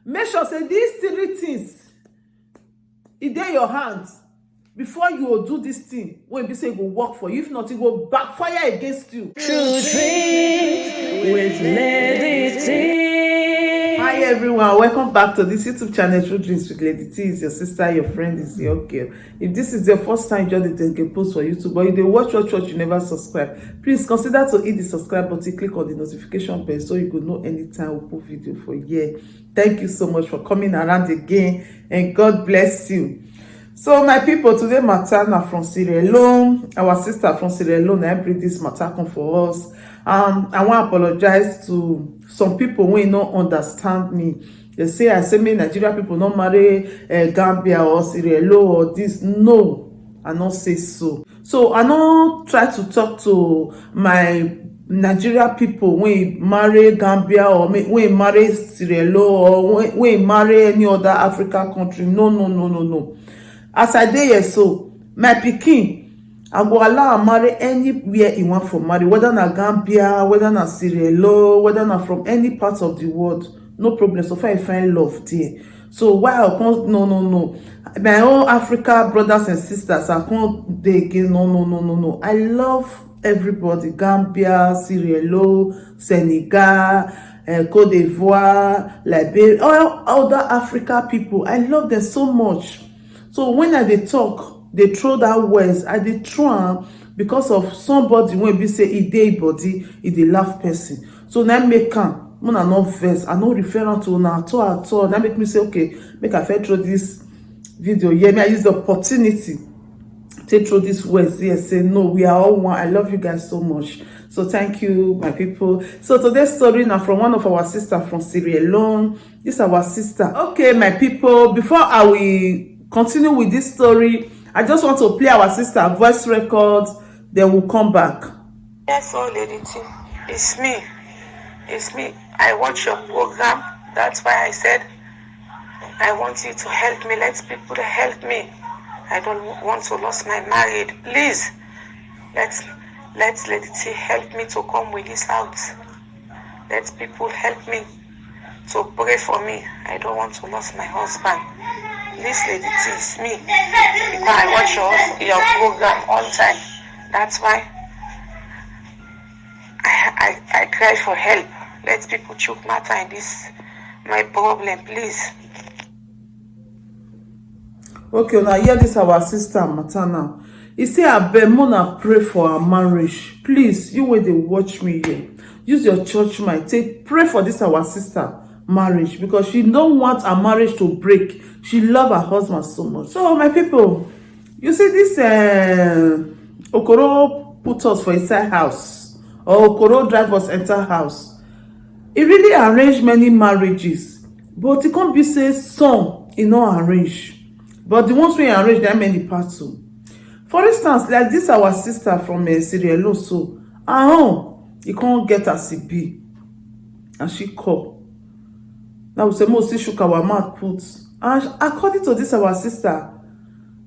make sure say these three things e dey your hands before you go do this thing wey be say e go work for you. If not, e go backfire against you. True Dream with Lady T. Hi everyone, welcome back to this YouTube channel. True Dreams with Lady T. Is your sister, your friend, is your girl. If this is your first time joining the post for YouTube, but you dey watch, you never subscribe, please consider to hit the subscribe button, click on the notification bell so you go know anytime we put video for here. Thank you so much for coming around again, and God bless you. So my people, today matter na from Sierra Leone. Our sister from Sierra Leone, I bring this matter come for us. I want to apologize to some people who don't understand me. They say I say me Nigeria people don't marry Gambia or Sierra Leone or this. No, I don't say so. So I don't try to talk to my Nigeria people when marry Gambia or when marry Sierra Leone or when marry any other African country. No. As I dey here, so my pikin, I go allow am marry anywhere he want for marry, whether na Gambia, whether na Sierra Leone, whether na from any part of the world, no problem. So far I find love there. So why I can't? No. My own Africa brothers and sisters, I can't dey again. No. I love everybody. Gambia, Sierra Leone, Senegal, Cote d'Ivoire, Liberia, all other Africa people. I love them so much. So when I dey talk, they throw that words, I dey throw am because of somebody when be say e dey body, e dey laugh person. So now make am, when I no vex, I no refer am to una at all. That make me say, okay, make I first throw this video here. May I use the opportunity to throw these words here, say no, we are all one. I love you guys so much. So thank you, my people. So today's story now from one of our sisters from Sierra Leone. This is our sister. Okay, my people, before I will continue with this story, I just want to play our sister voice record, then we'll come back. Yes, Lady T, it's me. I watch your program. That's why I said I want you to help me. Let people help me. I don't want to lose my marriage. Please, let Lady T help me to come with this out. Let people help me to pray for me. I don't want to lose my husband. This Lady T is me. Because I watch your program all the time. That's why I cry for help. Let people choke matter in this my problem, please. Okay, now hear this our sister matter now. He say abeg mona pray for our marriage. Please, you wey dey watch me here, use your church mind take pray for this our sister marriage, because she don't want her marriage to break. She love her husband so much. So my people, you see this Okoro put us for inside house, or Okoro drive us enter house. He really arranged many marriages, but it can't be say some he not arrange, but the ones we arrange, there are many parts too. For instance, like this our sister from Sierra Leone, so he can't get a CB, and she call. Now we say most shook our mouth put. And according to this our sister,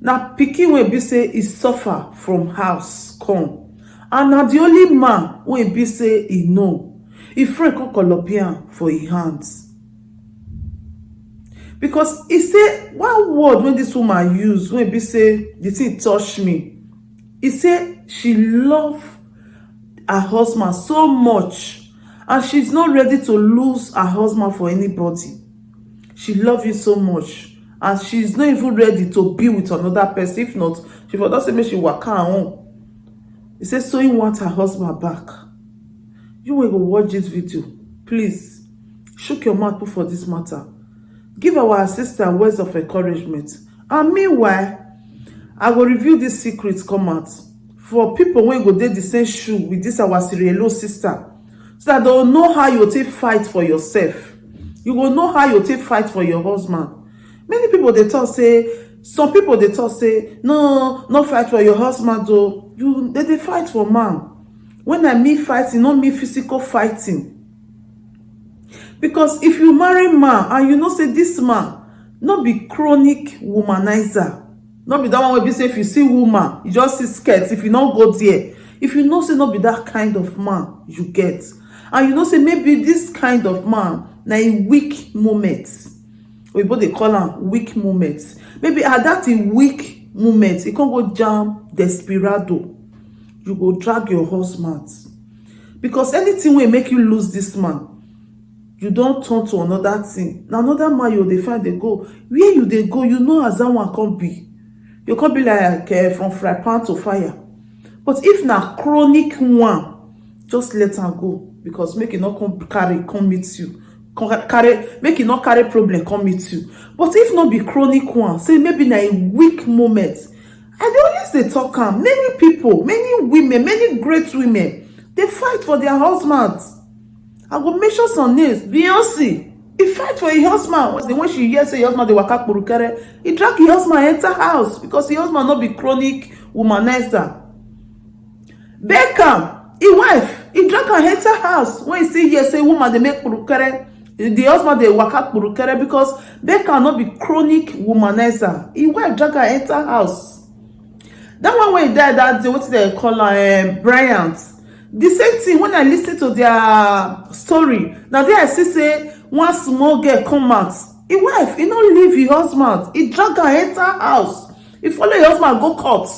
now pikin wey be say he suffer from house come. And now the only man wey be say he know. He friend come Colombian for his hands. Because he say one word when this woman use, when be say the thing touch me. He say she love her husband so much. And she's not ready to lose her husband for anybody. She loves you so much. And she's not even ready to be with another person. If not, she for doesn't make she work her home. He says, so he wants her husband back. You will go watch this video. Please, shook your mouth for this matter. Give our sister words of encouragement. And meanwhile, I will review these secrets come out. For people when go dey the same shoe with this our Sierra Leone sister. So that they will know how you take fight for yourself. You will know how you take fight for your husband. Many people they talk say, some people they talk say, no fight for your husband though. They fight for man. When I mean fighting, not mean physical fighting. Because if you marry man and you know say this man, not be chronic womanizer. Not be that one will be say if you see woman, you just see skirts. If you not go there, if you know say not be that kind of man you get. And you know say maybe this kind of man na in weak moments. oyibo dey call am weak moment. Maybe at that weak moment e come go jam desperado, you go drag your husband, because anything wey make you lose this man, you don turn to another thing. Na another man you dey find dey go. Where you dey go, you know as that one come be. You come be like from fry pan to fire. But if na chronic one, just let am go, because make e not come meet you. Make e not carry problem come meet you. But if not be chronic one, say maybe na a weak moment. I dey always dey talk am. Many people, many women, many great women, they fight for their husbands. I go mention some names. Beyonce, he fight for her husband. When she hear say her husband dey waka kpurukere, he drag her husband enter house because her husband not be chronic womanizer. Beckham, his wife, he drag her enter house when he see hear say woman dey make kpurukere, the husband dey waka kpurukere because Beckham not be chronic womanizer. His wife drag her enter house. That one when he died that day, what they call her, Bryant. The same thing when I listen to their story. Now there I see say one small girl come out. His wife, he not leave his husband. He drag her enter house. He follow his husband go court.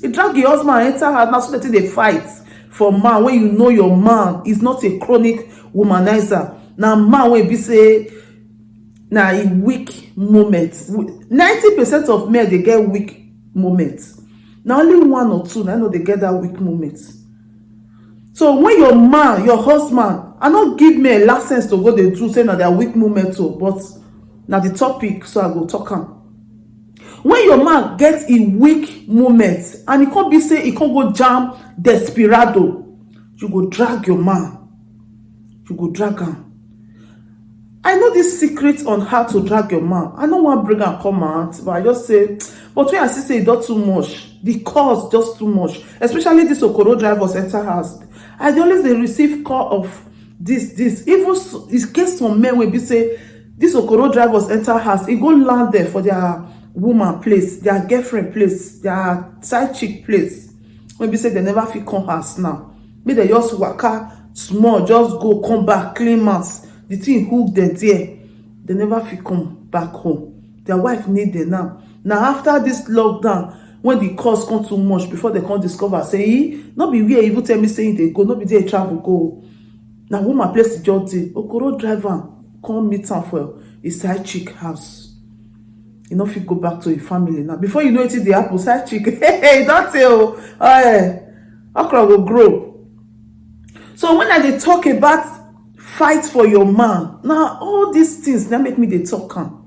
He drag his husband enter house. Now so that they fight for man when you know your man is not a chronic womanizer. Now man when be say na a weak moment. 90% of men they get weak moments. Now only 1 or 2 I know they get that weak moment. So when your man, your husband, I not give me a license to go dey do say na their weak moment too, but na the topic, so I go talk am. When your man get a weak moment and he can't be say he can't go jam desperado, you go drag your man. You go drag him. I know this secret on how to drag your man. I don't want to bring am come out, but I just say, but when I see say it not too much, the cost just too much, especially this Okoro drivers enter house. I dey always dey receive call of this even it get some men wey be say this Okoro drivers enter house, e go land there for their woman place, their girlfriend place, their side chick place, wey be say they never fit come house now. Make they just waka small, just go come back clean mouth, the thing hook them there, they never fit come back home. Their wife need them now. Now after this lockdown, when the cost come too much, before they come discover say not be where even tell me saying they go, not be there travel go. Now woman place the job day, Okoro driver come meet am for his side chick house. You know if you go back to your family now. Before you know it, the apple side chick, hey, don't tell. Okra will grow. So when I dey talk about fight for your man, now all these things that make me dey talk am.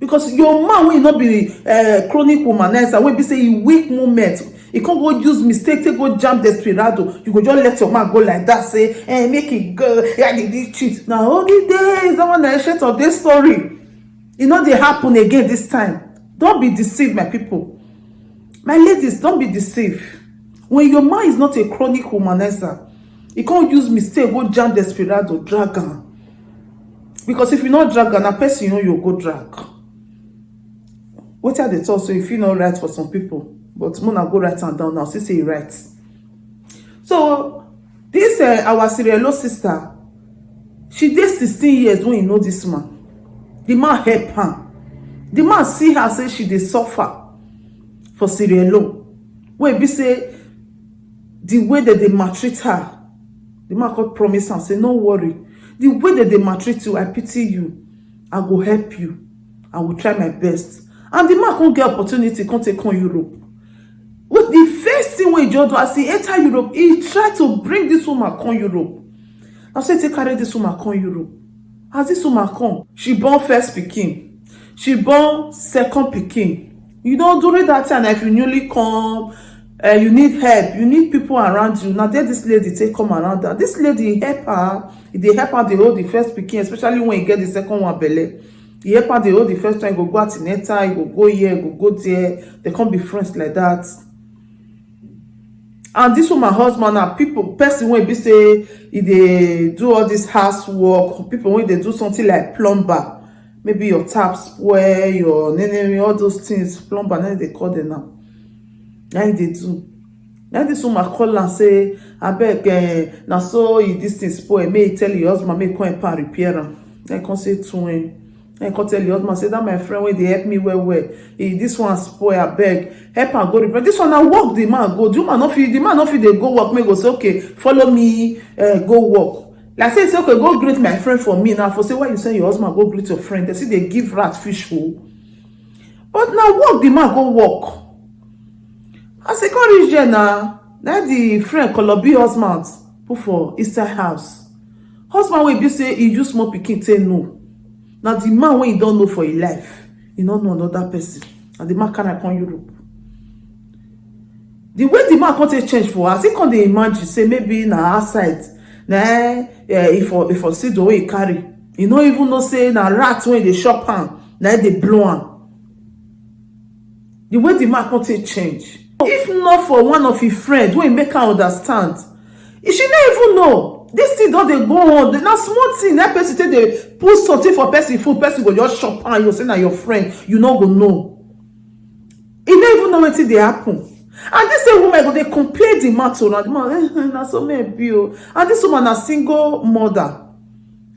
Because your man will not be chronic womanizer, will be say a weak moment. You can't go use mistake, take go jam desperado. You go just let your man go like that, say, hey, make it go, yeah, they did cheat. Now all the days, that one narration of this story. You know they happen again this time. Don't be deceived, my people. My ladies, don't be deceived. When your man is not a chronic womanizer, you can't use mistake, go jam desperado, drag her. Because if you not drag her, a person you know you'll go drag. What are they talk? So if you not right for some people, but Mona go write and down now. See say right. So this our Sierra sister, she did 16 years when you know this man. The man help her. The man see her say she dey suffer for Sierra Leone. When be say the way that they maltreat her, the man could promise and say no worry. The way that they maltreat you, I pity you. I go help you. I will try my best. And the man can't get opportunity, can't take on Europe. What the first thing when John do, as he enter Europe, he tried to bring this woman come Europe. I said, take carry this woman come Europe. As this woman come, she born first pikin, she born second pikin. You know, during that time, if you newly come, you need help, you need people around you. Now there this lady take come around her. This lady help her, they help her, they hold the first pikin, especially when you get the second one belle. He help her, they hold the first time, you go antenatal, you go here, you go there, they can't be friends like that. And this woman husband now, person when be say if they do all this housework, people when they do something like plumber, maybe your tap spoil, your all those things, plumber, now they call them now. Now they do. Now this woman call and say, I beg, now so this thing spoil, may tell your husband, may come and repair them. They can say to him, I can tell the husband, say that my friend when they help me well. This one spoil, I beg, help and go repent. This one I walk the man go. The man not feel they go work. Me go say okay, follow me, go work. Like say okay, go greet my friend for me now. For say why you say your husband go greet your friend? They see they give rat fish hole. But now walk the man go walk. I say come reach there now. Now the friend Kolobi husband put for inside house. Husband will be say he use small pikin say no. Now the man when he don't know for his life, he don't know another person. And the man cannot come Europe. The way the man can't take change for us, he can't imagine say maybe na outside. Nah, if I see the way he carry, you don't even know say na rat when they shop am, na they blow am. The way the man can't take change. If not for one of his friends, when he make her understand, he should not even know. This thing don't they go on. Now small thing, that person take they put something for person food, person go just shop and you say na your friend, you not go know. He don't even know what they happen. And this same woman go they complain the man to the man, na so maybe oh. And this woman a single mother.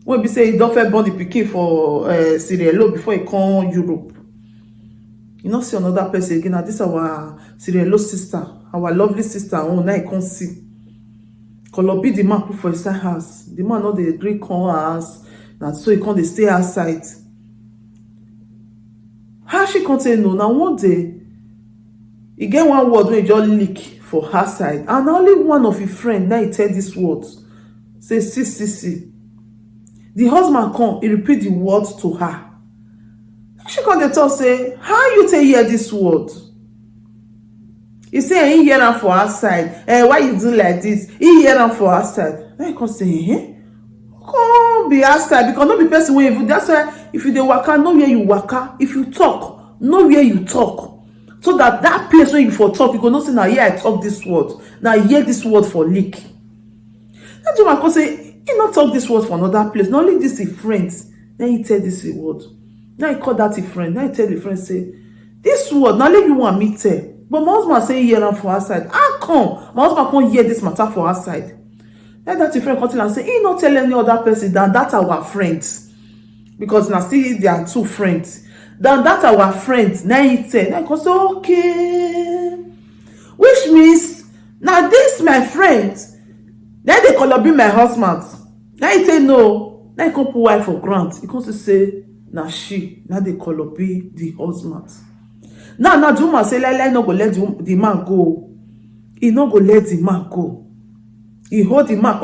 When we say he don't first born the pikin for Sierra Leone before he come Europe. You know see another person again. Now this our Sierra Leone sister, our lovely sister. Oh, now he can't see. Kolobi the man put for inside house. The man not the agree come house. And so he can't stay outside. How she can't say no? Now one day, he get one word when he just leak for her side. And only one of his friends now he tell this word. Say see. The husband come, he repeat the words to her. She can't tell say, how you tell hear this word? He say he hear am for outside. Why you do like this? He hear am for outside. Then he come say, come be outside because no be person wey even. That's why if you dey waka, know where you waka. If you talk, know where you talk. So that place where you for talk, you go know say na here I talk this word. Now hear this word for leak. That woman come say he not talk this word for another place. Not only this his friends. Then he tell this word. Now he call that his friend. Now he tell the friend say this word. Now let you want me tell. But my husband say hear am for outside. How come? My husband can't hear this matter for outside. Then that your friend come tell and say, he not tell any other person than that our friends. Because now see there are two friends. Than that our friends. Now he tell. Then he say, okay. Which means, now this my friend. Then they call be my husband. Now he say no. Now he come put wife for grant. He come to say, now she. Now they call be the husband. Now the woman say, Lele no go let the man go. He no go let the man go. He hold the man.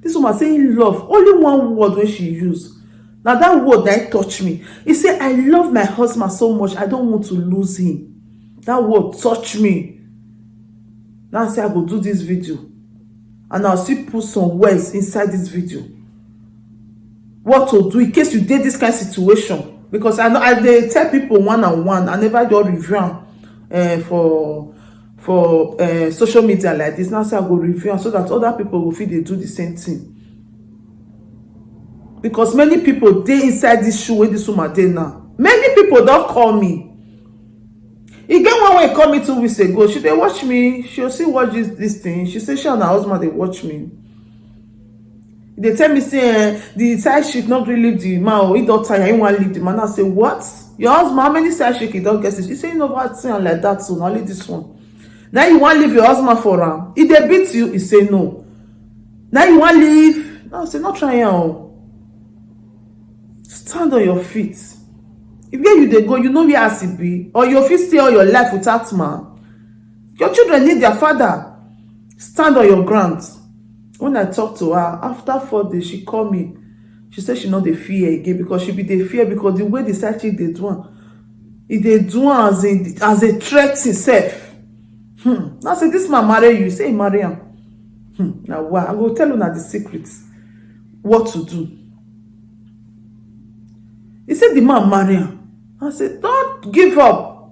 This woman say he love. Only one word when she use. Now that word that touch me. He say, I love my husband so much. I don't want to lose him. That word touch me. Now I say I go do this video. And I'll still put some words inside this video. What to do in case you did this kind of situation. Because I know they tell people one-on-one. I never do review for social media like this. Now say I go review so that other people will feel they do the same thing. Because many people they inside this shoe where this woman dey now. Many people don't call me. E get one way call me 2 weeks ago. She they watch me. She'll see watch this thing. She say she and her husband they watch me. They tell me say the side chick not really leave the man or he don't tire, he want leave the man. I say what? Your husband, how many side chick he don't get this? He say you know what thing like that so only this one. Now you want leave your husband for him. If they beat you, he say no. Now you want leave? No, I say not try out. Stand on your feet. If where you they go, you know where as it be, or your feet stay all your life without man. Your children need their father. Stand on your ground. When I talk to her, after 4 days, she called me. She said she not the fear again because she be the fear because the way the side chick they do it they do as a threat itself. Now say this man marry you, say he marry him. Now why? I will tell you now the secrets. What to do. He said the man marry him. I said, don't give up.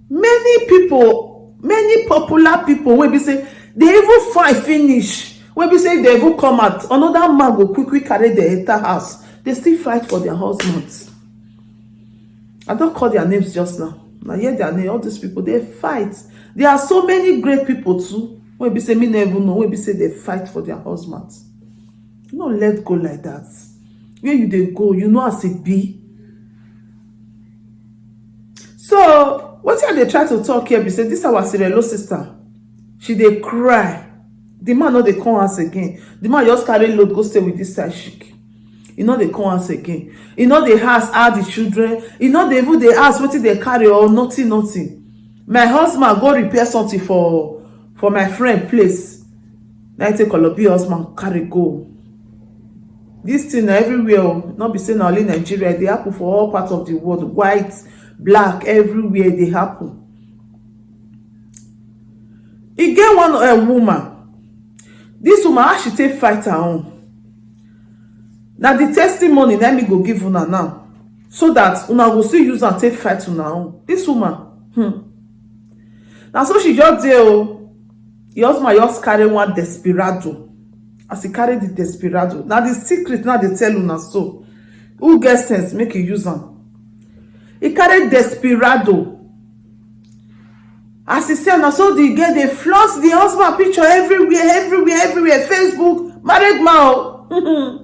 Many people, many popular people will be say they even fight finish. When we say they even come out, another man go quickly carry the entire house. They still fight for their husbands. I don't call their names just now. Now hear their name. All these people, they fight. There are so many great people too. When we say me never know. When we say they fight for their husbands. You don't let go like that. where you dey go, you know as it be. So what I dey try to talk here be say this our Sierra sister, she dey cry. The man no dey come house again. The man just carry load go stay with this side chick. He no dey come house again. He no dey ask how the children. He no dey even dey ask wetin dey carry or nothing. My husband go repair something for my friend place. Na take Olobi husband carry go. This thing na everywhere. Not be say na only Nigeria. Dey happen for all parts of the world. White, black, everywhere dey happen. E get one woman. This woman, how she take fight her own. Now the testimony let me go give una now, so that una go still use and take fight una own. This woman, now so she just dey oh, your husband just carry one desperado. As he carry the desperado, now the secret now they tell una so. Who gets sense make you use am? He carry desperado. As he said, now so the girl they floss the husband picture everywhere. Facebook, married man.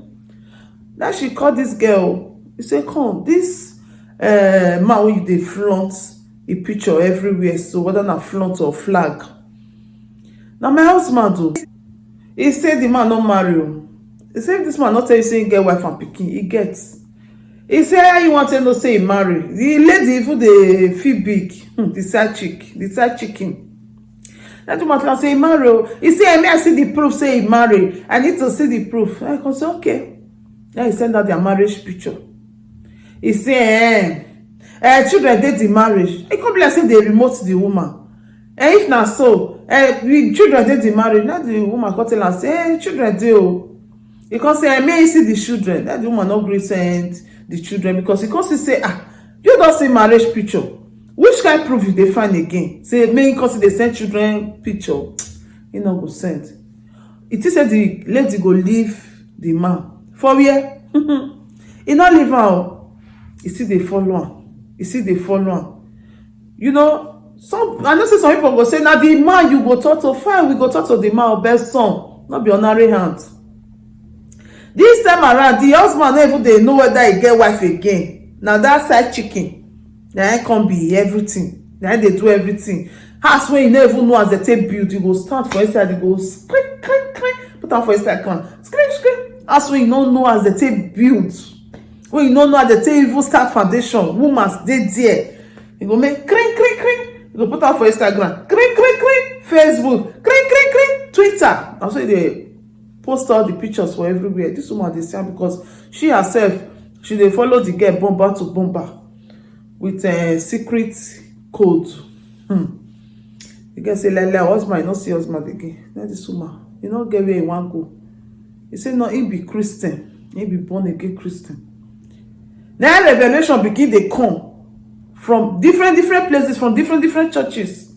Now she called this girl. He said, come, this man when they flaunt a picture everywhere. So whether not flaunt or flag. Now my husband do. He said the man not marry. He said this man not tell you say he get wife and pikin. He gets. He said how you want to know say he marry. The lady even they feel big. The side chicken. That woman can say he marry. He said I may see the proof say he marry. I need to see the proof. I can say okay. Then he send out their marriage picture. He say children did the marriage. It could be like say they remote the woman. And if not so, the children did the marriage. Now the woman can tell her say children do. Because say I may see the children. That the woman not agree send the children because he say you don't see marriage picture. Which kind of proof you they find again? Say may because they send children picture. You know go send. It is said the lady go leave the man. For where? He not leave am. You see they follow am. You know, I know say some people go say now the man you go talk to fine. We go talk to the man best son. Not be ordinary hand. This time around, the husband not even they know whether he get wife again. Now that side chicken, now can be everything. Now they do everything. House when you never even know as they take build, you go start for inside, you go scream. Put out for inside can scream. House when you don't know as they take build, when you don't know as they take even start foundation, woman's they there. You go make cring. You go put out for Instagram, cring. Facebook, cring. Twitter. That's why they post all the pictures for everywhere. This woman dey say because she herself she dey follow the girl bomber to bomber with a secret code. The girl say like husband, not see husband again. Now this woman, you know get where he want go. He say no, he be Christian, he be born again Christian. Now revelation begin dey come from different places, from different churches.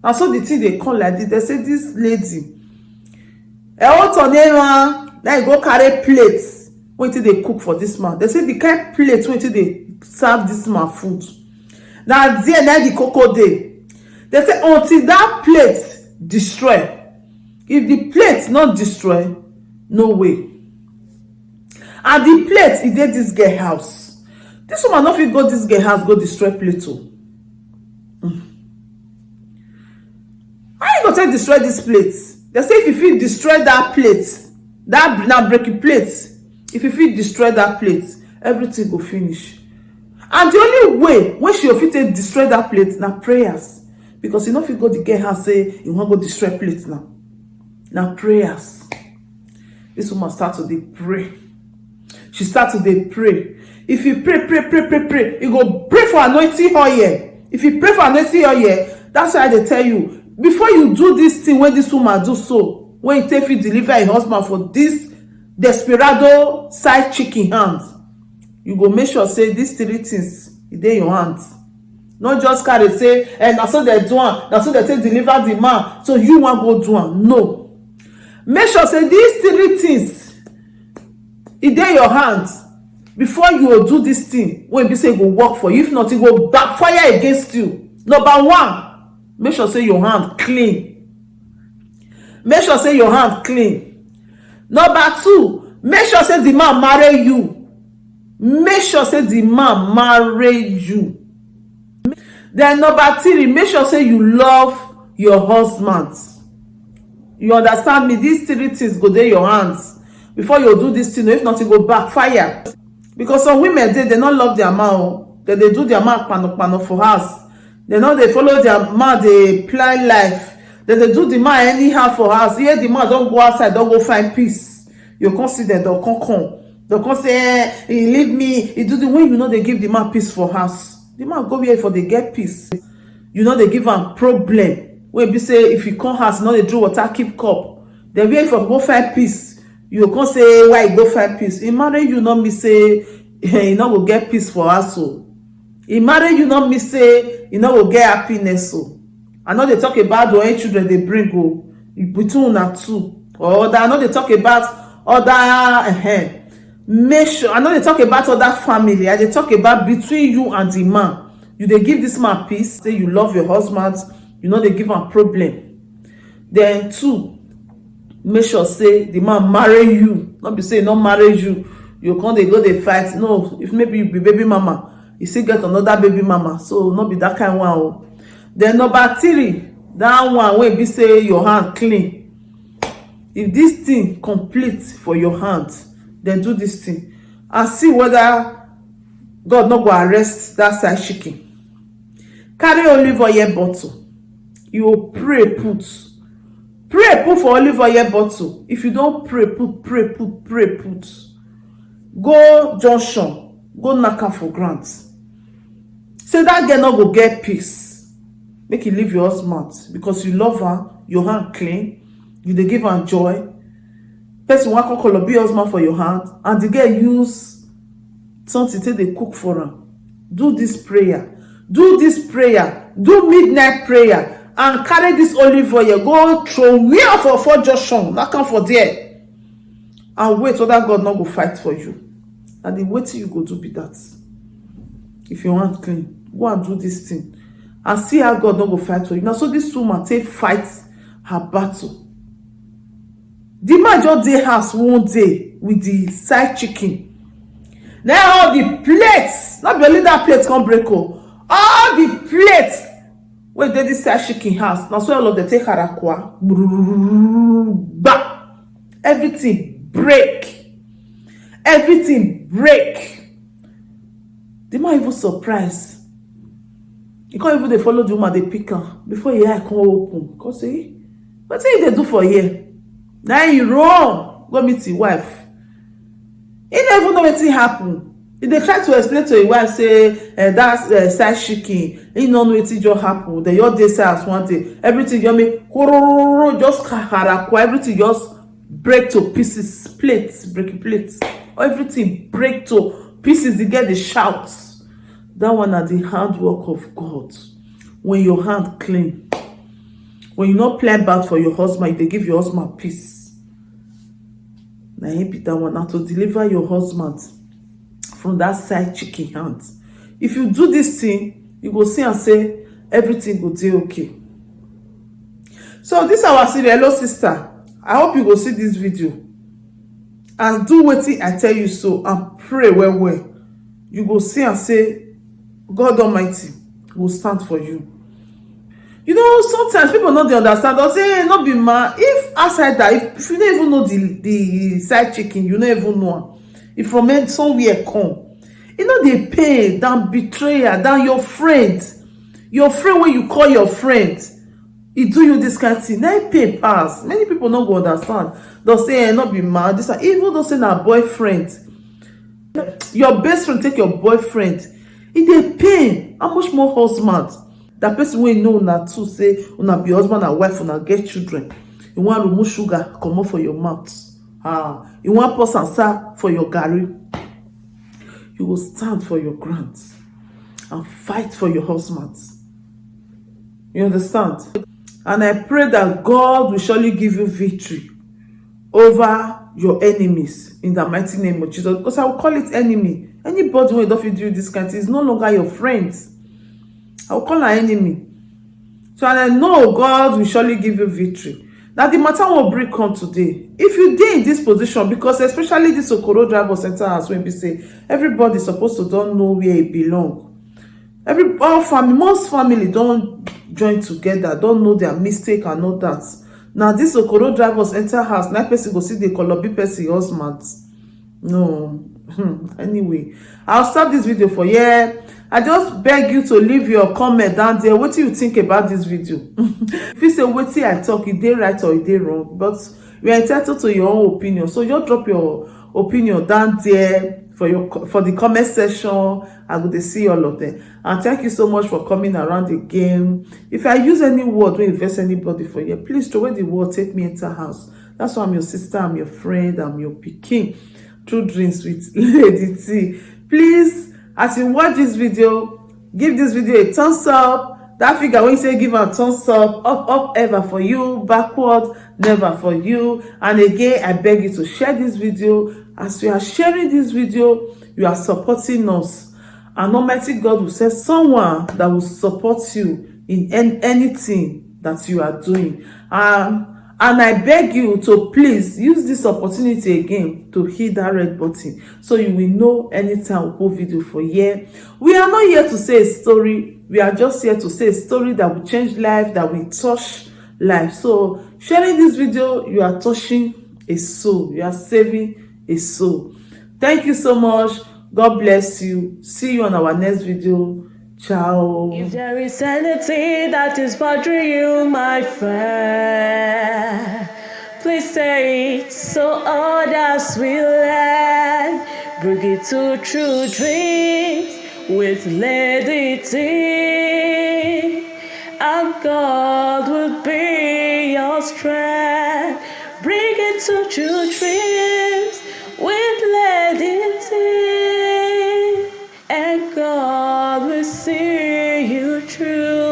And so the thing they come like this. They say this lady. Now you go carry plates. Wait till they cook for this man. They say the kind plates wait till they serve this man food. Now there now the cocoa day. They say until that plate destroy. If the plate not destroy, no way. And the plate is there this girl house. This woman not fit go this girl house go destroy plate too. How you go take destroy this plate? They say if you fit destroy that plate, that now breaking plate, if you fit destroy that plate, everything go finish. And the only way when she fit destroy that plate now prayers, because you know if you go the girl house say you want to go destroy plate now prayers. This woman start to dey pray. She start to dey pray. If you pray, you go pray for anointing oil. If you pray for anointing oil, that's why they tell you. Before you do this thing, when this woman do so, when you take you deliver a husband for this desperado side chicken hands, you go make sure say these three things in your hands. Not just carry say, and that's so they do one, that's so they take deliver the man, so you want go do one. No. Make sure say these three things in your hands before you will do this thing. When you say it will work for you, if not, it will backfire against you. Number one. Make sure say your hand clean. Make sure say your hand clean. Number two, make sure say the man marry you. make sure say the man marry you. Then number 3, make sure say you love your husband. You understand me? These 3 things go dey your hands before you do this thing. If not, it go backfire. Because some women they not love their man. They do their man pano for house. They know they follow their man, they plan life. They do the man anyhow for house. Here the man don't go outside, don't go find peace. You consider they'll come. They'll come say, he leave me. He do the way you know they give the man peace for house. The man go here for they get peace. You know they give him problem. When be say if you come house, you know they do water keep cup. Then wait for go find peace. You can say why you go find peace. In marriage, you know me say you know go get peace for us. So in marriage, you know me say you know go get happiness. So I know they talk about the children they bring go between una two. Or I know they talk about other make sure I know they talk about other family. And they talk about between you and the man. You they give this man peace. Say you love your husband. You know they give him problem. Then 2, make sure say the man marry you. Not be say not marry you. You can't they go they fight. No, if maybe you be baby mama, you still get another baby mama. So not be that kind one. Oh. Then number 3, that one where be say your hand clean. If this thing complete for your hand, then do this thing and see whether God not go arrest that side chicken. Carry olive oil bottle. You pray put for olive oil bottle. If you don't pray put. Go junction, go knock am for grant. Say that girl not go get peace. Make you leave your husband because you love her, your hand clean, you dey give her joy. Person wan come call be husband for your hand, and the girl use something till they cook for her. Do this prayer, do midnight prayer, and carry this olive oil, go throw where for junction, knock am for there, and wait whether God not go fight for you. And the wait till you go do be that. If you want clean, go and do this thing and see how God not go fight for you. Now so this woman take fight her battle. The man just dey house one day with the side chicken. Now all the plates, not be only that plate come break all the plates wey dey this side chicken house. Now so all of them take harakwa, everything break. The man even surprised. He can't even they follow the woman, they pick her before your eye come open. Cause say, what say they do for here? Now you wrong. Go meet your wife. He don't even know what happen. If they try to explain to your wife, say that's side chicken. He don't know what just happen. Then your day says one day, everything you make just harakwa, everything just break to pieces, breaking plates. Everything break to pieces. They get the shouts. That one are the handwork of God. When your hand clean, when you not plan bad for your husband, they give your husband peace. Now he be that one now to deliver your husband from that side chicken hand. If you do this thing, you go see and say everything will be okay. So this our series. Hello sister, I hope you go see this video and do what I tell you so, and pray well. You go see and say God Almighty will stand for you. You know, sometimes people not dey understand. They'll say, hey, not be man. If outside that, if you don't even know the side chicken, you don't even know. If from somewhere come, you know they pay than betrayer, than your friend. Your friend when you call your friend, he do you this kind of thing. Now pay pass. Many people not go understand. They'll say, hey, not be mad. This even though say na boyfriend. Your best friend take your boyfriend. If they pay, how much more husband? That person will know na too say una be husband and wife, una get children. You want remove sugar, come out for your mouth. You want pour sansa for your garri. You will stand for your grants and fight for your husband. You understand? And I pray that God will surely give you victory over your enemies in the mighty name of Jesus. Because I will call it enemy. Anybody who don't do this kind of thing is no longer your friends. I will call her enemy. So and I know God will surely give you victory. Now the matter will bring come today. If you dey in this position, because especially this okoro driver center house wey be say everybody supposed to don't know where e belong. Most family don't join together, don't know their mistake and all that. Now this okoro drivers enter house, na person go see the kolobi person husband. No. Anyway, I'll stop this video for here. I just beg you to leave your comment down there. What do you think about this video? If you say wetin I talk, e dey right or e dey wrong, but you are entitled to your own opinion. So just drop your opinion down there for the comment section. I go dey see all of them. And thank you so much for coming around again. If I use any word wey invest anybody for here, please throw away the word take me enter house. That's why I'm your sister, I'm your friend, I'm your pikin. True Drinks with Lady T. Please, as you watch this video, give this video a thumbs up. That figure when you say give a thumbs up ever for you, backward never for you. And again, I beg you to share this video. As you are sharing this video, you are supporting us, and Almighty God will send someone that will support you in anything that you are doing. And I beg you to please use this opportunity again to hit that red button so you will know anytime we post video for here. We are not here to say a story. We are just here to say a story that will change life, that will touch life. So sharing this video, you are touching a soul. You are saving a soul. Thank you so much. God bless you. See you on our next video. Ciao. If there is anything that is bothering you, my friend, please say it so others will learn. Bring it to True Dreams with Lady T, and God will be your strength. Bring it to True Dreams with Lady T, and God will see you through.